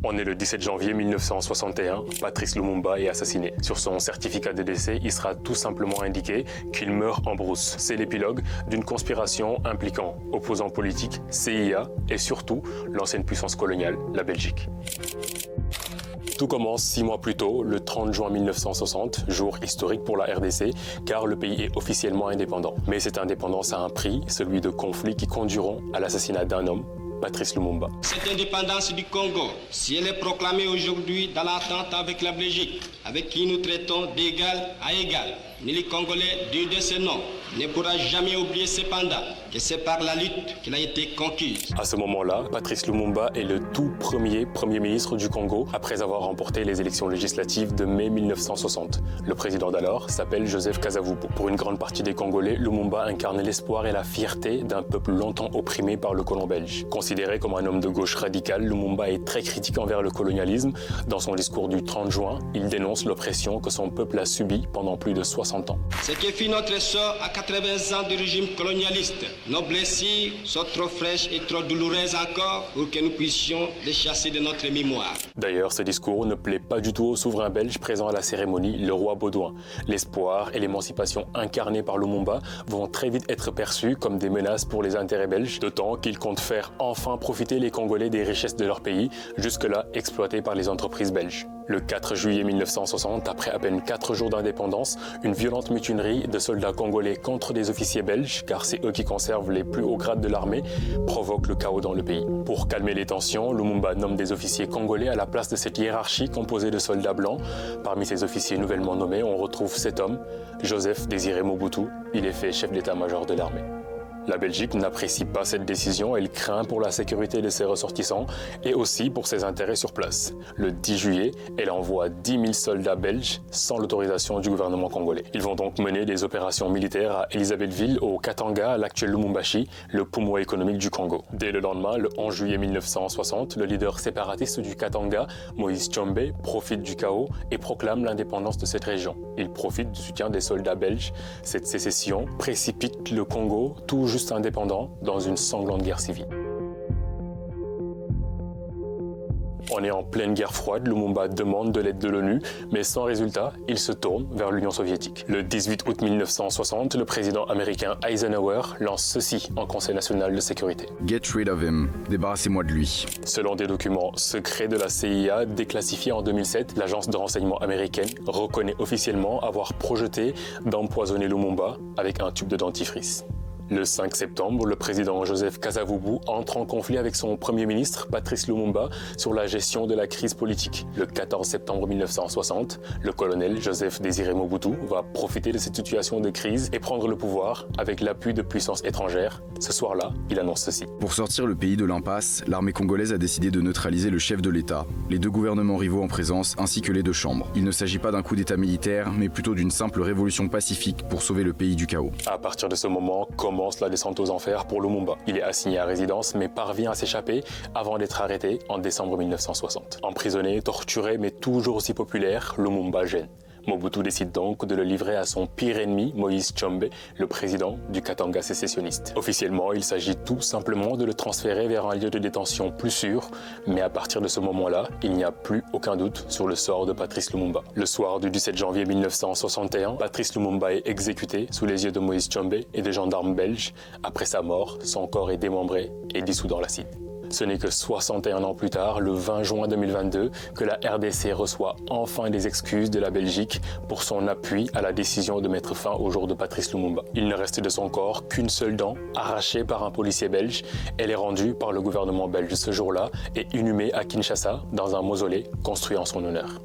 On est le 17 janvier 1961, Patrice Lumumba est assassiné. Sur son certificat de décès, il sera tout simplement indiqué qu'il meurt en brousse. C'est l'épilogue d'une conspiration impliquant opposants politiques, CIA et surtout l'ancienne puissance coloniale, la Belgique. Tout commence 6 mois plus tôt, le 30 juin 1960, jour historique pour la RDC, car le pays est officiellement indépendant. Mais cette indépendance a un prix, celui de conflits qui conduiront à l'assassinat d'un homme, Patrice Lumumba. Cette indépendance du Congo, si elle est proclamée aujourd'hui dans l'entente avec la Belgique, avec qui nous traitons d'égal à égal, ni les Congolais digne de ce nom ne pourra jamais oublier cependant que c'est par la lutte qu'elle a été conquise. À ce moment-là, Patrice Lumumba est le tout premier Premier ministre du Congo après avoir remporté les élections législatives de mai 1960. Le président d'alors s'appelle Joseph Kasavubu. Pour une grande partie des Congolais, Lumumba incarne l'espoir et la fierté d'un peuple longtemps opprimé par le colon belge. Considéré comme un homme de gauche radical, Lumumba est très critique envers le colonialisme. Dans son discours du 30 juin, il dénonce l'oppression que son peuple a subie pendant plus de 60 ans. Ce qui fit notre sort à 80 ans du régime colonialiste, nos blessures sont trop fraîches et trop douloureuses encore pour que nous puissions les chasser de notre mémoire. D'ailleurs, ce discours ne plaît pas du tout au souverain belge présent à la cérémonie, le roi Baudouin. L'espoir et l'émancipation incarnés par Lumumba vont très vite être perçus comme des menaces pour les intérêts belges, d'autant qu'il compte faire enfin profiter les Congolais des richesses de leur pays, jusque-là exploitées par les entreprises belges. Le 4 juillet 1960, après à peine 4 jours d'indépendance, une violente mutinerie de soldats congolais contre des officiers belges, car c'est eux qui conservent les plus hauts grades de l'armée, provoque le chaos dans le pays. Pour calmer les tensions, Lumumba nomme des officiers congolais à la place de cette hiérarchie composée de soldats blancs. Parmi ces officiers nouvellement nommés, on retrouve cet homme, Joseph Désiré Mobutu. Il est fait chef d'état-major de l'armée. La Belgique n'apprécie pas cette décision, elle craint pour la sécurité de ses ressortissants et aussi pour ses intérêts sur place. Le 10 juillet, elle envoie 10 000 soldats belges sans l'autorisation du gouvernement congolais. Ils vont donc mener des opérations militaires à Elisabethville, au Katanga, l'actuel Lubumbashi, le poumon économique du Congo. Dès le lendemain, le 11 juillet 1960, le leader séparatiste du Katanga, Moïse Tshombe, profite du chaos et proclame l'indépendance de cette région. Il profite du soutien des soldats belges. Cette sécession précipite le Congo, tout juste indépendant, dans une sanglante guerre civile. On est en pleine guerre froide, Lumumba demande de l'aide de l'ONU, mais sans résultat, il se tourne vers l'Union soviétique. Le 18 août 1960, le président américain Eisenhower lance ceci en Conseil national de sécurité. Get rid of him. Débarrassez-moi de lui. Selon des documents secrets de la CIA déclassifiés en 2007, l'agence de renseignement américaine reconnaît officiellement avoir projeté d'empoisonner Lumumba avec un tube de dentifrice. Le 5 septembre, le président Joseph Kasavubu entre en conflit avec son premier ministre, Patrice Lumumba, sur la gestion de la crise politique. Le 14 septembre 1960, le colonel Joseph Désiré Mobutu va profiter de cette situation de crise et prendre le pouvoir avec l'appui de puissances étrangères. Ce soir-là, il annonce ceci. Pour sortir le pays de l'impasse, l'armée congolaise a décidé de neutraliser le chef de l'État, les 2 gouvernements rivaux en présence ainsi que les 2 chambres. Il ne s'agit pas d'un coup d'État militaire, mais plutôt d'une simple révolution pacifique pour sauver le pays du chaos. À partir de ce moment, commence la descente aux enfers pour Lumumba. Il est assigné à résidence mais parvient à s'échapper avant d'être arrêté en décembre 1960. Emprisonné, torturé mais toujours aussi populaire, Lumumba gêne. Mobutu décide donc de le livrer à son pire ennemi, Moïse Tshombe, le président du Katanga sécessionniste. Officiellement, il s'agit tout simplement de le transférer vers un lieu de détention plus sûr, mais à partir de ce moment-là, il n'y a plus aucun doute sur le sort de Patrice Lumumba. Le soir du 17 janvier 1961, Patrice Lumumba est exécuté sous les yeux de Moïse Tshombe et des gendarmes belges. Après sa mort, son corps est démembré et dissous dans l'acide. Ce n'est que 61 ans plus tard, le 20 juin 2022, que la RDC reçoit enfin des excuses de la Belgique pour son appui à la décision de mettre fin au jour de Patrice Lumumba. Il ne reste de son corps qu'une seule dent, arrachée par un policier belge. Elle est rendue par le gouvernement belge ce jour-là et inhumée à Kinshasa dans un mausolée construit en son honneur.